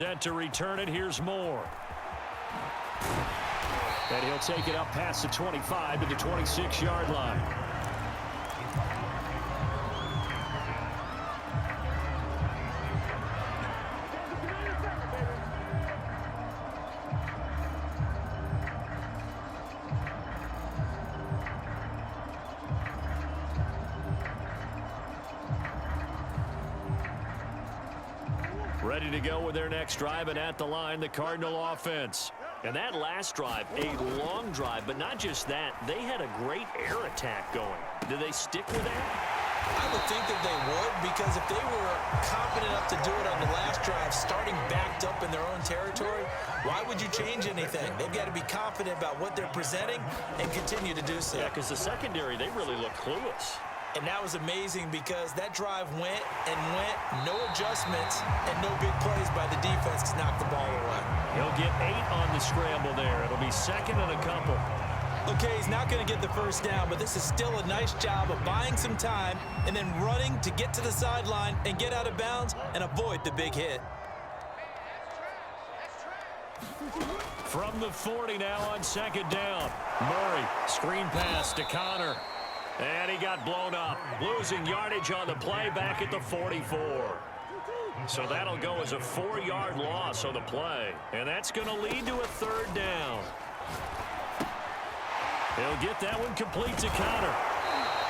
Set to return it. Here's Moore. And he'll take it up past the 25 to the 26-yard line. Ready to go with their next drive, and at the line, the Cardinal offense. And that last drive, a long drive, but not just that. They had a great air attack going. Do they stick with that? I would think that they would, because if they were confident enough to do it on the last drive, starting backed up in their own territory, why would you change anything? They've got to be confident about what they're presenting and continue to do so. Yeah, because the secondary, they really look clueless. And that was amazing because that drive went and went, no adjustments, and no big plays by the defense to knock the ball away. He'll get 8 on the scramble there. It'll be second and a couple. Okay, he's not going to get the first down, but this is still a nice job of buying some time and then running to get to the sideline and get out of bounds and avoid the big hit. From the 40 now on second down. Murray, screen pass to Connor. And he got blown up, losing yardage on the play back at the 44. So that'll go as a 4-yard loss on the play. And that's going to lead to a third down. He'll get that one complete to Connor.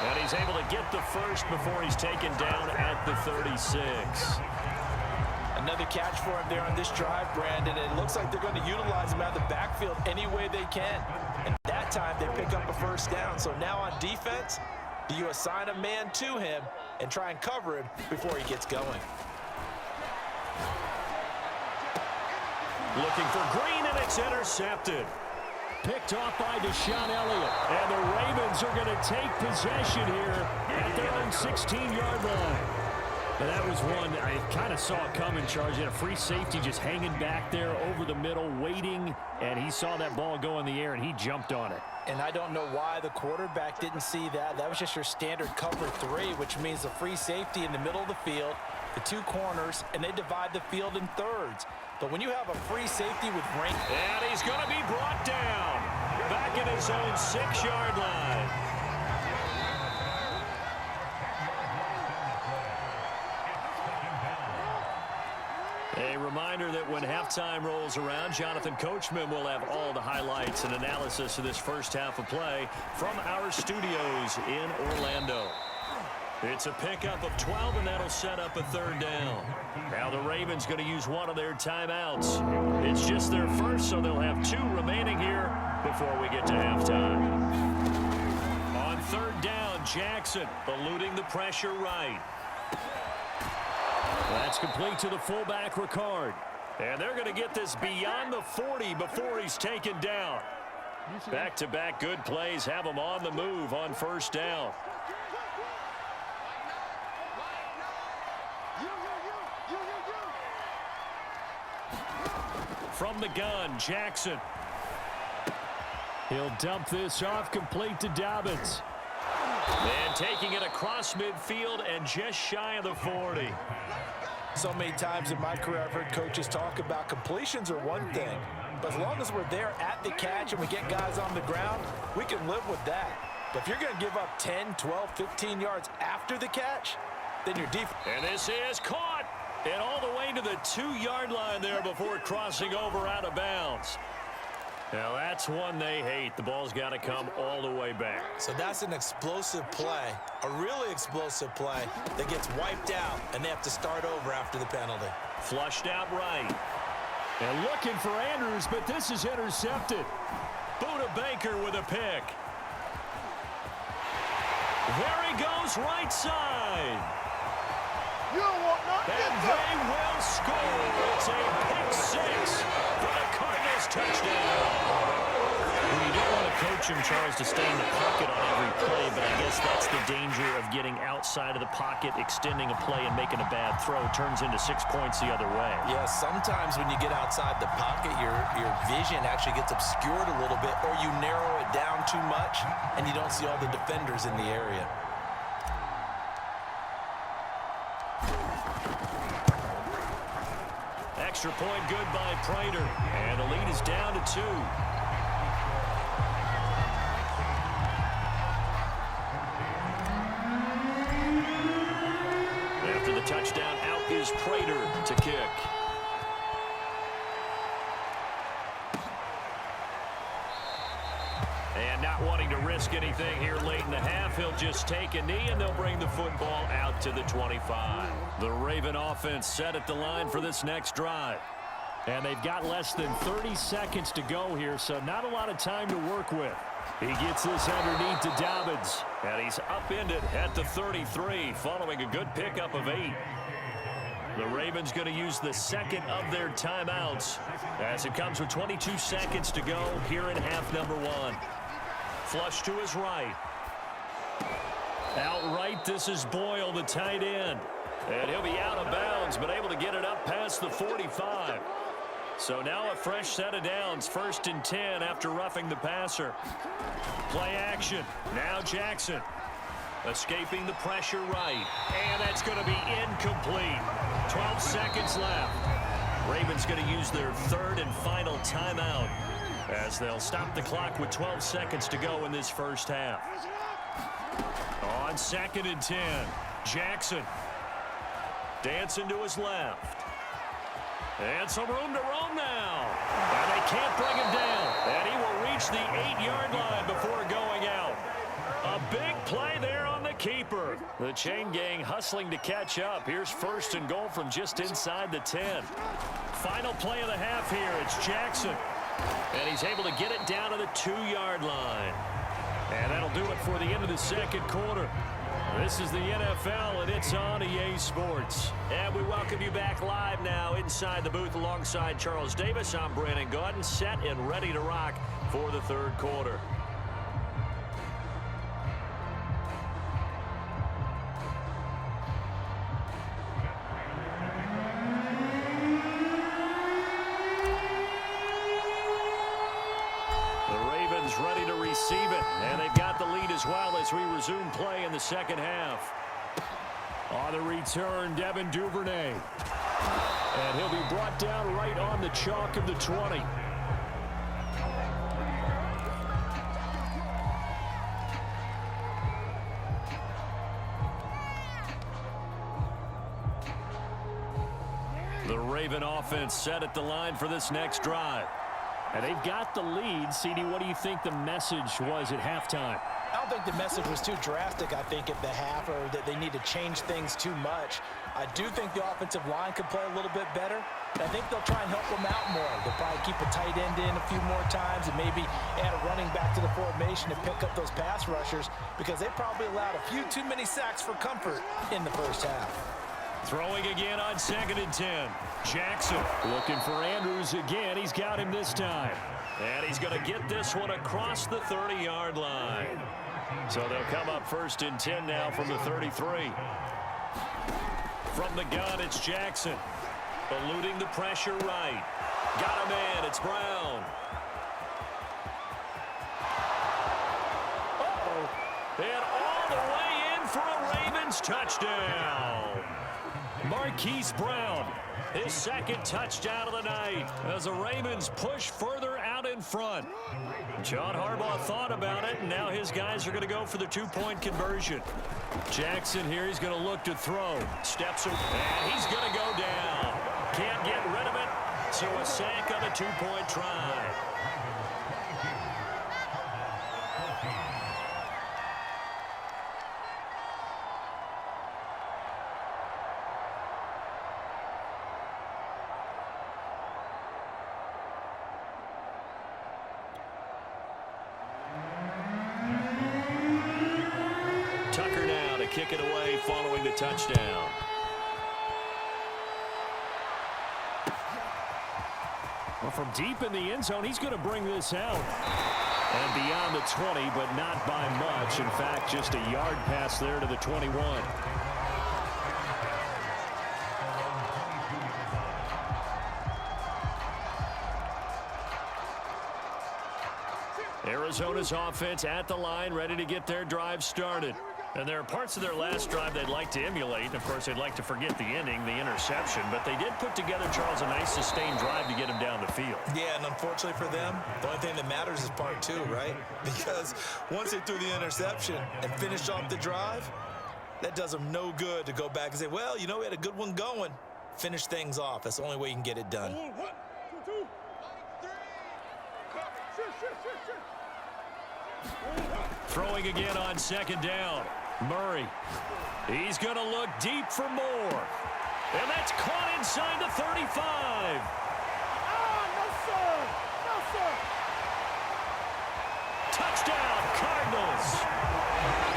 And he's able to get the first before he's taken down at the 36. Another catch for him there on this drive, Brandon. It looks like they're going to utilize him out of the backfield any way they can. And that time they pick up a first down. So now on defense, do you assign a man to him and try and cover him before he gets going? Looking for Green, and it's intercepted. Picked off by Deshaun Elliott. And the Ravens are going to take possession here at their own 16-yard line. And that was one I kind of saw it coming, Charge. He had a free safety just hanging back there over the middle, waiting, and he saw that ball go in the air, and he jumped on it. And I don't know why the quarterback didn't see that. That was just your standard cover 3, which means a free safety in the middle of the field, the 2 corners, and they divide the field in thirds. But when you have a free safety with range... And he's going to be brought down back at his own 6-yard line. A reminder that when halftime rolls around, Jonathan Coachman will have all the highlights and analysis of this first half of play from our studios in Orlando. It's a pickup of 12, and that'll set up a third down. Now the Ravens going to use one of their timeouts. It's just their first, so they'll have 2 remaining here before we get to halftime. On third down, Jackson eluding the pressure right. That's complete to the fullback, Ricard. And they're going to get this beyond the 40 before he's taken down. Back-to-back good plays have him on the move on first down. From the gun, Jackson. He'll dump this off, complete to Dobbins. And taking it across midfield and just shy of the 40. So many times in my career I've heard coaches talk about completions are one thing, but as long as we're there at the catch and we get guys on the ground, we can live with that. But if you're going to give up 10, 12, 15 yards after the catch, then your defense... And this is caught, and all the way to the 2-yard line there before crossing over out of bounds. Now that's one they hate. The ball's got to come all the way back. So that's an explosive play, a really explosive play that gets wiped out, and they have to start over after the penalty. Flushed out right. And looking for Andrews, but this is intercepted. Buda Baker with a pick. There he goes, right side. And they will score. It's a pick 6 for the Cardinals touchdown. Well, you don't want to coach him, Charles, to stay in the pocket on every play, but I guess that's the danger of getting outside of the pocket, extending a play, and making a bad throw. Turns into 6 points the other way. Yeah, sometimes when you get outside the pocket, your vision actually gets obscured a little bit, or you narrow it down too much, and you don't see all the defenders in the area. extra point good by Prater. And the lead is down to 2. After the touchdown, out is Prater to kick. And not wanting to risk anything here late in the half, he'll just take a knee, and they'll bring the football out to the 25. The Raven offense set at the line for this next drive. And they've got less than 30 seconds to go here, so not a lot of time to work with. He gets this underneath to Dobbins, and he's upended at the 33, following a good pickup of 8. The Ravens going to use the second of their timeouts as it comes with 22 seconds to go here in half number 1. Flush to his right. Outright, this is Boyle, the tight end. And he'll be out of bounds, but able to get it up past the 45. So now a fresh set of downs, 1st and 10 after roughing the passer. Play action. Now Jackson. Escaping the pressure right. And that's going to be incomplete. 12 seconds left. Ravens going to use their 3rd and final timeout as they'll stop the clock with 12 seconds to go in this first half. On 2nd and 10, Jackson dancing to his left. And some room to roam now. And they can't bring him down. And he will reach the 8-yard line before going out. A big play there on the keeper. The chain gang hustling to catch up. Here's 1st and goal from just inside the 10. Final play of the half here. It's Jackson. And he's able to get it down to the 2-yard line. And that'll do it for the end of the second quarter. This is the NFL, and it's on EA Sports. And we welcome you back live now inside the booth alongside Charles Davis. I'm Brandon Gaudin, set and ready to rock for the 3rd quarter. Ready to receive it, and they've got the lead as well as we resume play in the second half. On the return, Devin Duvernay. And he'll be brought down right on the chalk of the 20. The Raven offense set at the line for this next drive. And they've got the lead. CD, what do you think the message was at halftime? I don't think the message was too drastic, I think, at the half, or that they need to change things too much. I do think the offensive line could play a little bit better. I think they'll try and help them out more. They'll probably keep a tight end in a few more times and maybe add a running back to the formation to pick up those pass rushers, because they probably allowed a few too many sacks for comfort in the first half. Throwing again on 2nd and 10. Jackson looking for Andrews again. He's got him this time. And he's going to get this one across the 30-yard line. So they'll come up 1st and 10 now from the 33. From the gun, it's Jackson. Eluding the pressure right. Got a man. It's Brown. Uh-oh. And all the way in for a Ravens touchdown. Marquise Brown, his 2nd touchdown of the night as the Ravens push further out in front. John Harbaugh thought about it, and now his guys are going to go for the 2-point conversion. Jackson here, he's going to look to throw. Steps away, and he's going to go down. Can't get rid of it, so a sack on a 2-point try. Tucker now to kick it away following the touchdown. Well, from deep in the end zone, he's going to bring this out. And beyond the 20, but not by much. In fact, just a yard pass there to the 21. Arizona's offense at the line, ready to get their drive started. And there are parts of their last drive they'd like to emulate. Of course, they'd like to forget the inning, the interception. But they did put together, Charles, a nice sustained drive to get him down the field. Yeah, and unfortunately for them, the only thing that matters is part two, right? Because once they threw the interception and finished off the drive, that does them no good to go back and say, well, you know, we had a good one going. Finish things off. That's the only way you can get it done. Throwing again on second down. Murray. He's going to look deep for more. And that's caught inside the 35. No, sir. No, sir. Touchdown, Cardinals.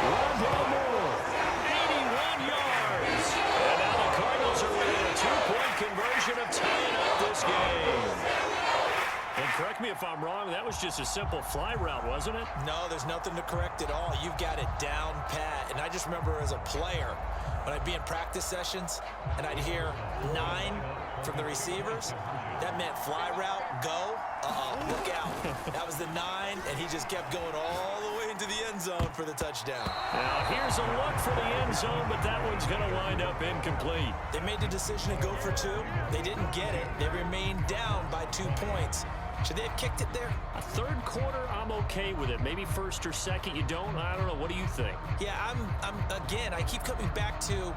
Rondale Moore, 81 yards. And now the Cardinals are within a 2-point conversion of tying up this game. And correct me if I'm wrong, that was just a simple fly route, wasn't it? No, there's nothing to correct at all. You've got it down pat. And I just remember as a player, when I'd be in practice sessions and I'd hear 9 from the receivers, that meant fly route, go, look out. That was the 9, and he just kept going all the way into the end zone for the touchdown. Now here's a look for the end zone, but that one's going to wind up incomplete. They made the decision to go for 2. They didn't get it. They remained down by 2 points. Should they have kicked it there? A third quarter, I'm okay with it. Maybe first or second, you don't. I don't know. What do you think? Yeah, again, I keep coming back to,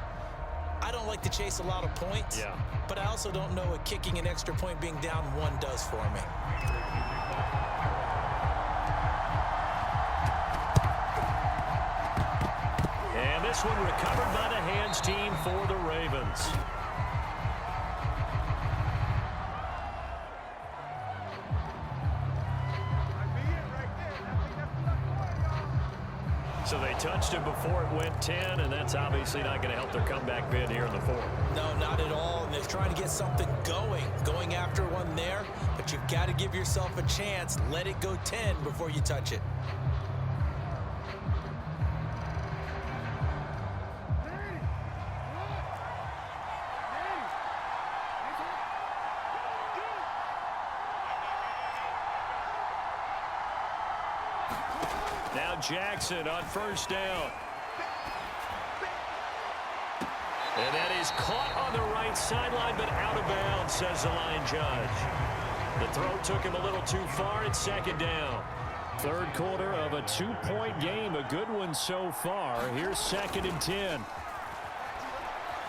I don't like to chase a lot of points. Yeah. But I also don't know what kicking an extra point being down 1 does for me. And this one recovered by the hands team for the Ravens. So they touched him before it went 10, and that's obviously not going to help their comeback bid here in the 4th. No, not at all. And they're trying to get something going after one there. But you've got to give yourself a chance. Let it go 10 before you touch it. Now Jackson on first down. And that is caught on the right sideline, but out of bounds, says the line judge. The throw took him a little too far. It's second down. Third quarter of a 2-point game. A good one so far. Here's 2nd and 10.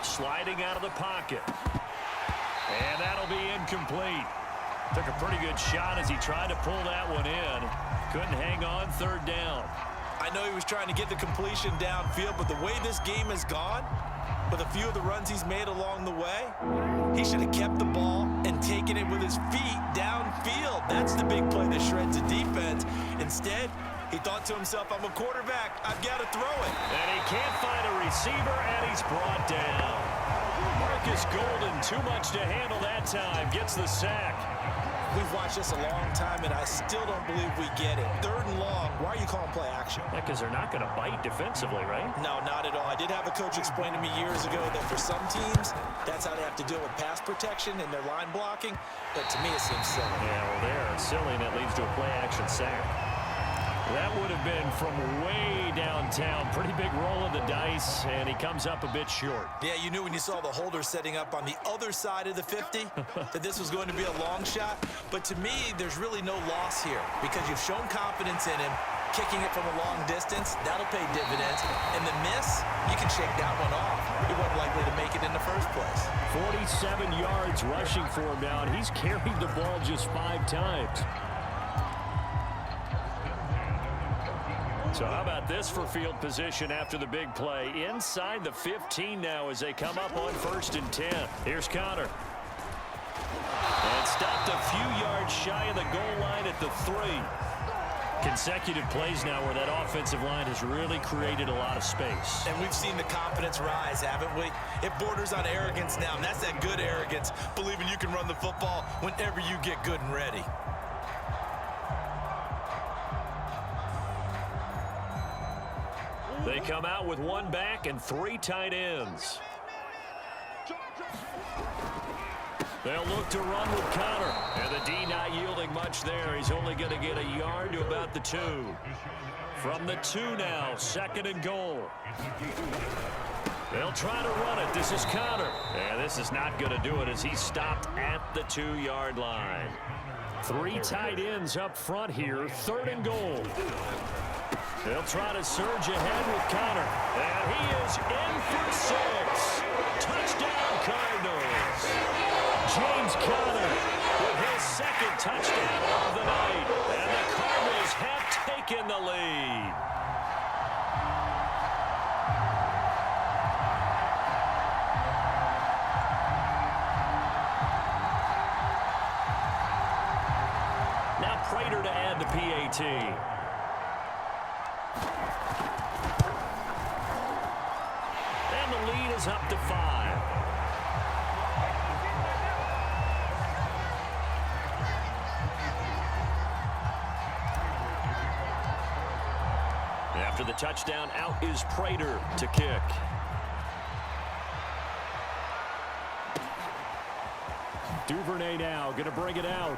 Sliding out of the pocket. And that'll be incomplete. Took a pretty good shot as he tried to pull that one in. Couldn't hang on. 3rd down. I know he was trying to get the completion downfield, but the way this game has gone, with a few of the runs he's made along the way, he should have kept the ball and taken it with his feet downfield. That's the big play that shreds the defense. Instead, he thought to himself, I'm a quarterback. I've got to throw it. And he can't find a receiver, and he's brought down. Marcus Golden, too much to handle that time, gets the sack. We've watched this a long time, and I still don't believe we get it. 3rd and long, why are you calling play action? Yeah, because they're not going to bite defensively, right? No, not at all. I did have a coach explain to me years ago that for some teams, that's how they have to deal with pass protection and their line blocking. But to me, it seems silly. Yeah, well, they're silly, and that leads to a play action sack. That would have been from way downtown. Pretty big roll of the dice, and he comes up a bit short. Yeah, you knew when you saw the holder setting up on the other side of the 50 that this was going to be a long shot. But to me, there's really no loss here because you've shown confidence in him. Kicking it from a long distance, that'll pay dividends. And the miss, you can shake that one off. He wasn't likely to make it in the first place. 47 yards rushing for him now, and he's carried the ball just 5 times. So how about this for field position after the big play? Inside the 15 now as they come up on 1st and 10. Here's Connor. And stopped a few yards shy of the goal line at the 3. Consecutive plays now where that offensive line has really created a lot of space. And we've seen the confidence rise, haven't we? It borders on arrogance now, and that's that good arrogance, believing you can run the football whenever you get good and ready. They come out with 1 back and 3 tight ends. They'll look to run with Connor. And the D not yielding much much there. He's only going to get a yard to about the 2. From the 2 now, 2nd and goal. They'll try to run it. This is Connor. And this is not going to do it as he's stopped at the 2-yard line. 3 tight ends up front here, 3rd and goal. They'll try to surge ahead with Connor. And he is in for 6. Touchdown, Cardinals. James Conner with his 2nd touchdown of the night. And the Cardinals have taken the lead. Now Prater to add the PAT. The lead is up to 5. After the touchdown, out is Prater to kick. Duvernay now going to bring it out.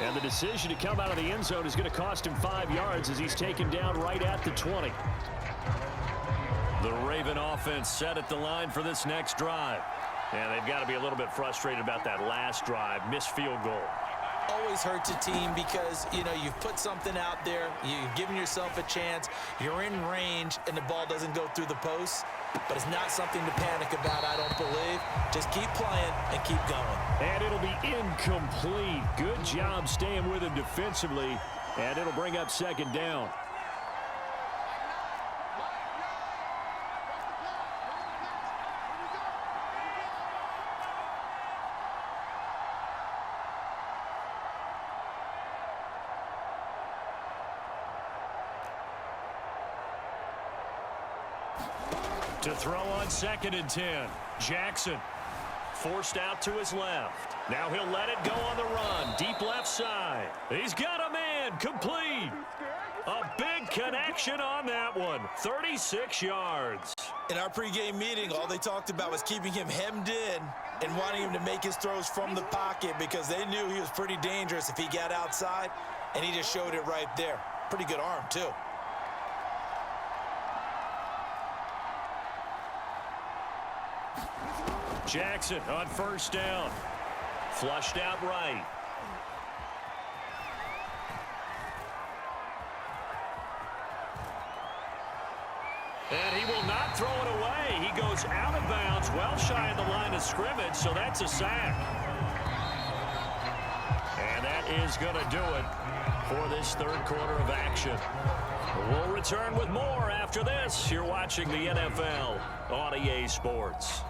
And the decision to come out of the end zone is going to cost him 5 yards as he's taken down right at the 20. The Raven offense set at the line for this next drive. And they've got to be a little bit frustrated about that last drive, missed field goal. Always hurts a team because, you know, you've put something out there, you've given yourself a chance, you're in range, and the ball doesn't go through the posts. But it's not something to panic about, I don't believe. Just keep playing and keep going. And it'll be incomplete. Good job staying with him defensively. And it'll bring up 2nd down. To throw on 2nd and 10. Jackson forced out to his left. Now he'll let it go on the run. Deep left side. He's got a man. Complete. A big connection on that one. 36 yards. In our pregame meeting, all they talked about was keeping him hemmed in and wanting him to make his throws from the pocket because they knew he was pretty dangerous if he got outside, and he just showed it right there. Pretty good arm, too. Jackson on 1st down. Flushed out right. And he will not throw it away. He goes out of bounds, well shy of the line of scrimmage, so that's a sack. And that is going to do it for this 3rd quarter of action. We'll return with more after this. You're watching the NFL on EA Sports.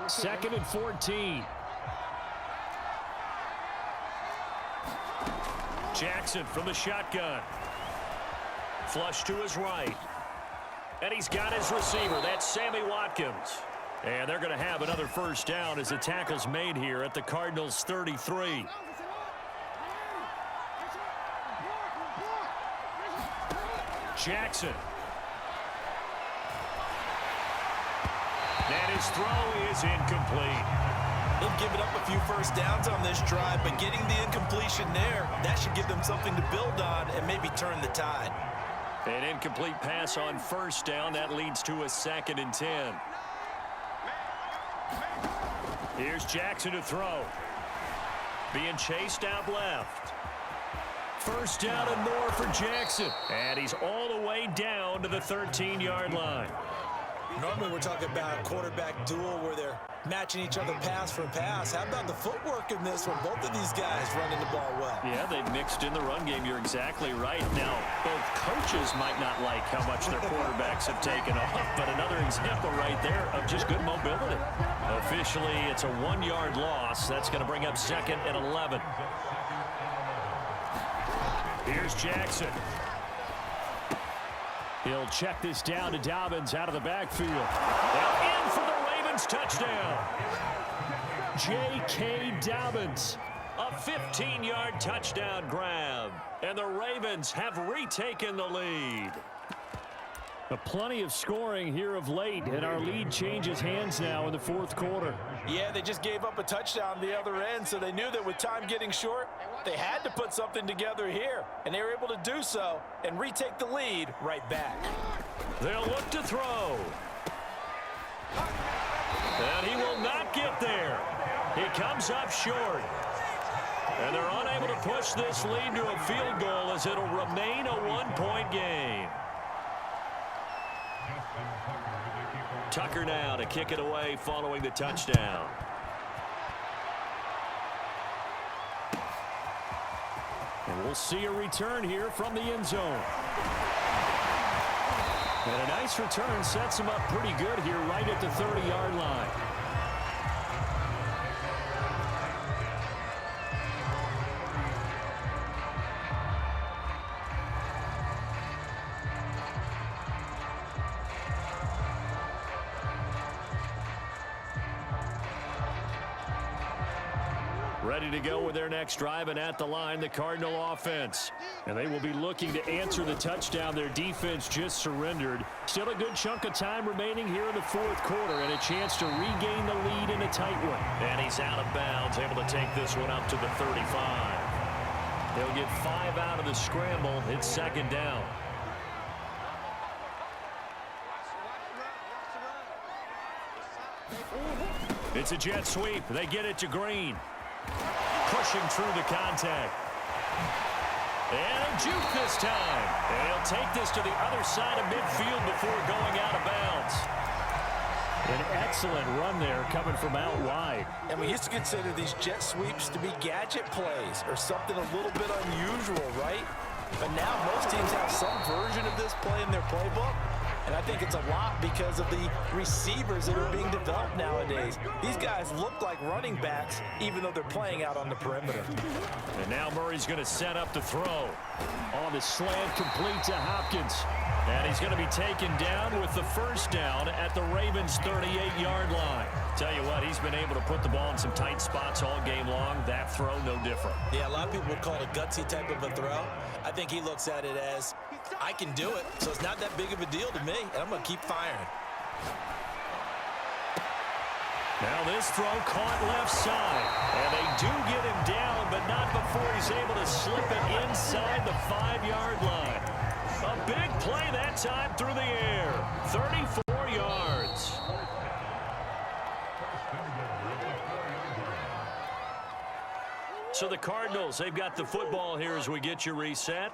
2nd and 14. Jackson from the shotgun. Flush to his right. And he's got his receiver. That's Sammy Watkins. And they're going to have another 1st down as the tackle's made here at the Cardinals' 33. Jackson. And his throw is incomplete. They've given up a few 1st downs on this drive, but getting the incompletion there, that should give them something to build on and maybe turn the tide. An incomplete pass on 1st down. That leads to a 2nd and 10. Here's Jackson to throw. Being chased out left. 1st down and more for Jackson. And he's all the way down to the 13-yard line. Normally we're talking about a quarterback duel where they're matching each other pass for pass. How about the footwork in this one? Both of these guys running the ball well. Yeah, they've mixed in the run game. You're exactly right. Now, both coaches might not like how much their quarterbacks have taken off, but another example right there of just good mobility. Officially, it's a 1-yard loss. That's going to bring up 2nd and 11. Here's Jackson. He'll check this down to Dobbins out of the backfield. And in for the Ravens touchdown. J.K. Dobbins, a 15-yard touchdown grab. And the Ravens have retaken the lead. Plenty of scoring here of late, and our lead changes hands now in the fourth quarter. Yeah, they just gave up a touchdown the other end, so they knew that with time getting short, they had to put something together here, and they were able to do so and retake the lead right back. They'll look to throw. And he will not get there. He comes up short. And they're unable to push this lead to a field goal as it'll remain a one-point game. Tucker now to kick it away following the touchdown. And we'll see a return here from the end zone. And a nice return sets him up pretty good here right at the 30-yard line. Ready to go with their next drive, and at the line, the Cardinal offense. And they will be looking to answer the touchdown their defense just surrendered. Still a good chunk of time remaining here in the fourth quarter, and a chance to regain the lead in a tight one. And he's out of bounds, able to take this one up to the 35. They'll get 5 out of the scramble. It's second down. It's a jet sweep. They get it to Green. Pushing through the contact. And a juke this time. And he'll take this to the other side of midfield before going out of bounds. An excellent run there coming from out wide. And we used to consider these jet sweeps to be gadget plays or something a little bit unusual, right? But now most teams have some version of this play in their playbook. And I think it's a lot because of the receivers that are being developed nowadays. These guys look like running backs, even though they're playing out on the perimeter. And now Murray's going to set up the throw. On the slant, complete to Hopkins. And he's going to be taken down with the first down at the Ravens' 38-yard line. Tell you what, he's been able to put the ball in some tight spots all game long. That throw, no different. Yeah, a lot of people would call it a gutsy type of a throw. I think he looks at it as, I can do it, so it's not that big of a deal to me, and I'm going to keep firing. Now this throw caught left side. And they do get him down, but not before he's able to slip it inside the 5-yard line. A big play that time through the air. 34 yards. So the Cardinals, they've got the football here as we get you reset.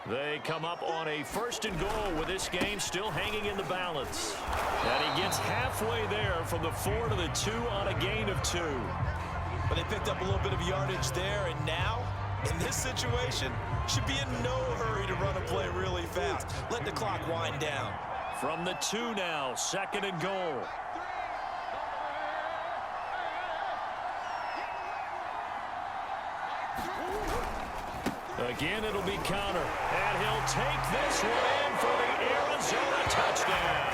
They come up on a 1st and goal with this game still hanging in the balance. And he gets halfway there from the 4 to the 2 on a gain of 2. But they picked up a little bit of yardage there, and now, in this situation, should be in no hurry to run a play really fast. Let the clock wind down. From the 2 now, 2nd and goal. Again, it'll be Connor. And he'll take this one in for the Arizona touchdown.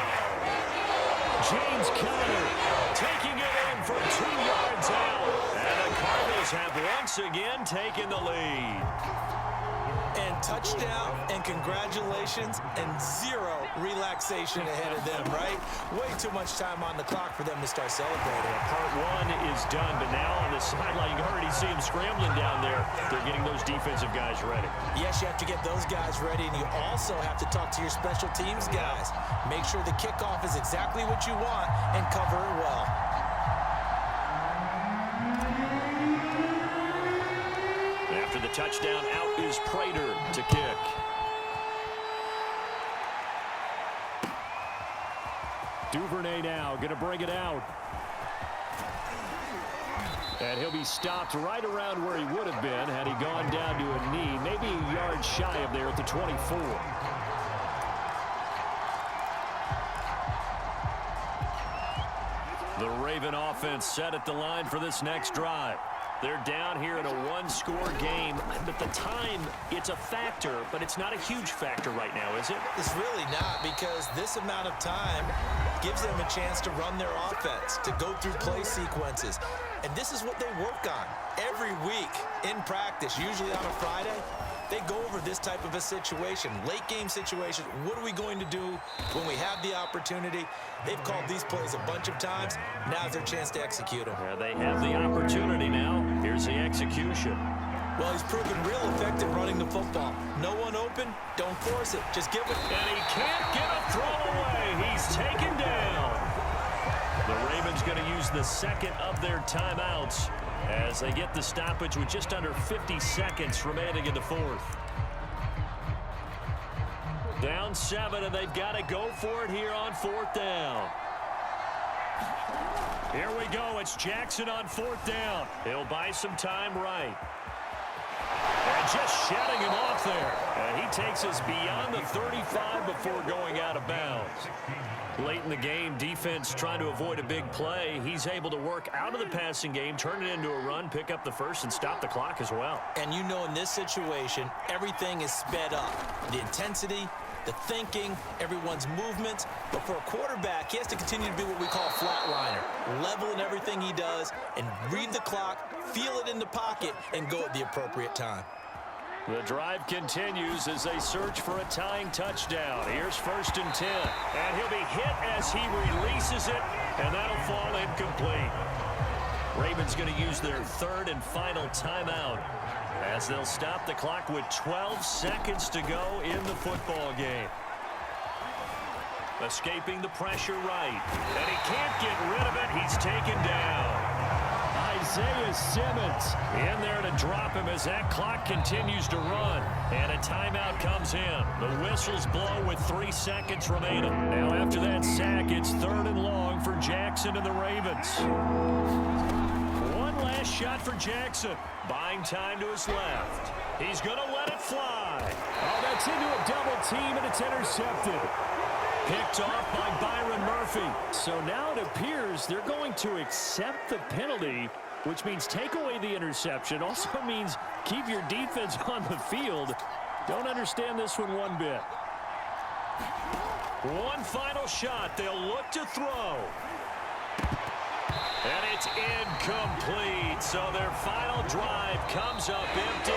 James Conner taking it in for 2 yards out. And the Cardinals have once again taken the lead. And touchdown, and congratulations, and zero relaxation ahead of them, right? Way too much time on the clock for them to start celebrating. Part 1 is done, but now on the sideline, you already see them scrambling down there. They're getting those defensive guys ready. Yes, you have to get those guys ready, and you also have to talk to your special teams guys. Make sure the kickoff is exactly what you want and cover it well. After the touchdown, out is Prater to kick. Duvernay now going to bring it out. And he'll be stopped right around where he would have been had he gone down to a knee, maybe a yard shy of there at the 24. The Raven offense set at the line for this next drive. They're down here in a one-score game, but the time, it's a factor, but it's not a huge factor right now, is it? It's really not, because this amount of time gives them a chance to run their offense, to go through play sequences. And this is what they work on every week in practice, usually on a Friday. They go over this type of a situation, late game situation. What are we going to do when we have the opportunity? They've called these plays a bunch of times. Now's their chance to execute them. Yeah, they have the opportunity now. Here's the execution. Well, he's proven real effective running the football. No one open, don't force it. Just give it. And he can't get a throw away. He's taken down. The Ravens going to use the second of their timeouts as they get the stoppage with just under 50 seconds remaining in the fourth. Down 7, and they've got to go for it here on fourth down. Here we go. It's Jackson on fourth down. He'll buy some time right. And just shedding him off there. And he takes us beyond the 35 before going out of bounds. Late in the game, defense trying to avoid a big play. He's able to work out of the passing game, turn it into a run, pick up the first, and stop the clock as well. And you know in this situation, everything is sped up. The intensity, the thinking, everyone's movements. But for a quarterback, he has to continue to be what we call a flatliner. Level in everything he does and read the clock, feel it in the pocket, and go at the appropriate time. The drive continues as they search for a tying touchdown. Here's 1st and 10. And he'll be hit as he releases it, and that'll fall incomplete. Ravens going to use their third and final timeout as they'll stop the clock with 12 seconds to go in the football game. Escaping the pressure right. And he can't get rid of it. He's taken down. Isaiah Simmons in there to drop him as that clock continues to run. And a timeout comes in. The whistles blow with 3 seconds remaining. Now after that sack, it's 3rd and long for Jackson and the Ravens. One last shot for Jackson. Buying time to his left. He's going to let it fly. Oh, that's into a double team, and it's intercepted. Picked off by Byron Murphy. So now it appears they're going to accept the penalty, which means take away the interception. Also means keep your defense on the field. Don't understand this one bit. One final shot. They'll look to throw. And it's incomplete. So their final drive comes up empty.